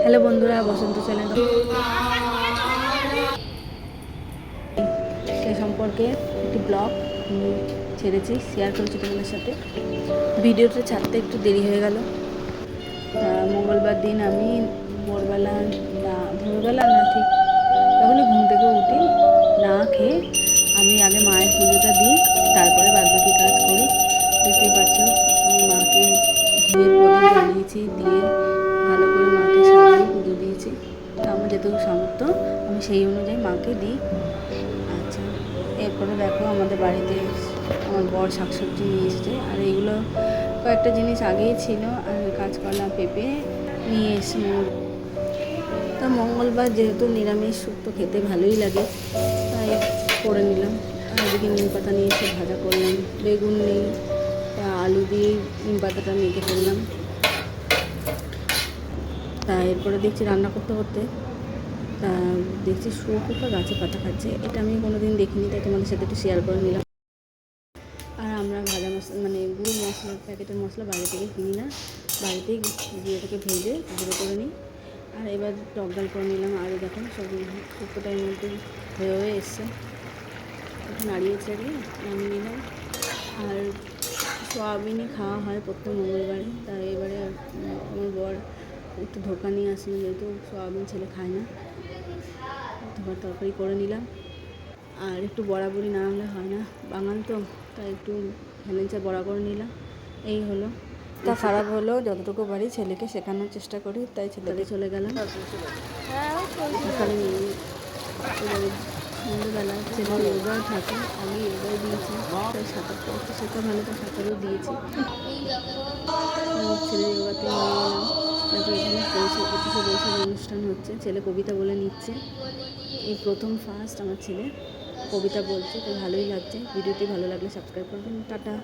Hello বন্ধুরা, বসন্ত channel সে সম্পর্কে একটি ব্লগ ছেড়েছি, শেয়ার করেছি তোমাদের সাথে। ভিডিওটা ছাড়তে একটু দেরি হয়ে গেল। মঙ্গলবার দিন আমি ভোরবেলা না ঠিক যখনই ঘুম থেকে উঠি না খেয়ে আমি আগে মায়ের পুজোটা দিই, তারপরে বাদবাকি কাজ করি। দেখতেই পাচ্ছ আমি মাকে ঘিয়ের প্রদীপ জ্বালিয়েছি, দিয়ে ভালো করে মাকে সাজিয়ে পুজো দিয়েছি। তো আমার যেটুকু সামর্থ্য আমি সেই অনুযায়ী মাকে দিই। আচ্ছা, এরপরে দেখো আমাদের বাড়িতে আমার বর শাকসবজি নিয়ে এসেছে, আর এইগুলো কয়েকটা জিনিস আগেই ছিল। আর কাঁচকলা পেঁপে নিয়ে এসে তো মঙ্গলবার যেহেতু নিরামিষ শুক্তো খেতে ভালোই লাগে, তাই করে নিলাম। আর এদিকে নিম পাতা নিয়ে এসে ভাজা করলাম, বেগুন নেই, আলু দিয়ে নিম পাতাটা মেখে ফেললাম। তা এরপরে দেখছি রান্না করতে করতে তা দেখছি শুয়োপোকা গাছে পাতা খাচ্ছে। এটা আমি কোনো দিন দেখিনি, তাই তোমাদের সাথে একটু শেয়ার করে নিলাম। আর আমরা ভাজা মশলা মানে গুঁড়ো মশলা, প্যাকেটের মশলা বাইরে থেকে কিনি না, বাড়িতেই এটাকে ভেজে গুঁড়ো করে নিই। আর এবার টক ডাল করে নিলাম। আর দেখুন সব শুক্তোটার মধ্যে হয়ে এসছে, একটু নাড়িয়ে ছাড়িয়ে নামিয়ে নিলাম। আর সোয়াবিনই খাওয়া হয় প্রত্যেক মঙ্গলবারে, তাই এবারে আমার বর একটু ধোকা নিয়ে আসলাম, যেহেতু সোয়াবিন ছেলে খায় না। ধোকার তরকারি করে নিলাম। আর একটু বড়াবড়ি না হলে হয় না, বাঙাল তো, তাই একটু হেলেঞ্চা বড়া করে নিলাম। এই হলো, তা খারাপ হলো যতটুকু পারি ছেলেকে শেখানোর চেষ্টা করি, তাই ছেলেকে চলে গেলাম। সন্ধ্যেবেলা ছেলে যোগায় থাকে, আমি যোগায় দিয়েছি, তাই সাঁতার করতে শেখা ভালো, তাই সাঁতারও দিয়েছি। ছেলে যোগাতে নিয়ে এলাম, তারপর এখানে 25শে বৈশাখ অনুষ্ঠান হচ্ছে, ছেলে কবিতা বলে নিচ্ছে। এই প্রথম ফার্স্ট আমার ছেলে কবিতা বলছে, তো ভালোই লাগছে। ভিডিওটি ভালো লাগলে সাবস্ক্রাইব করবেন। টাটা।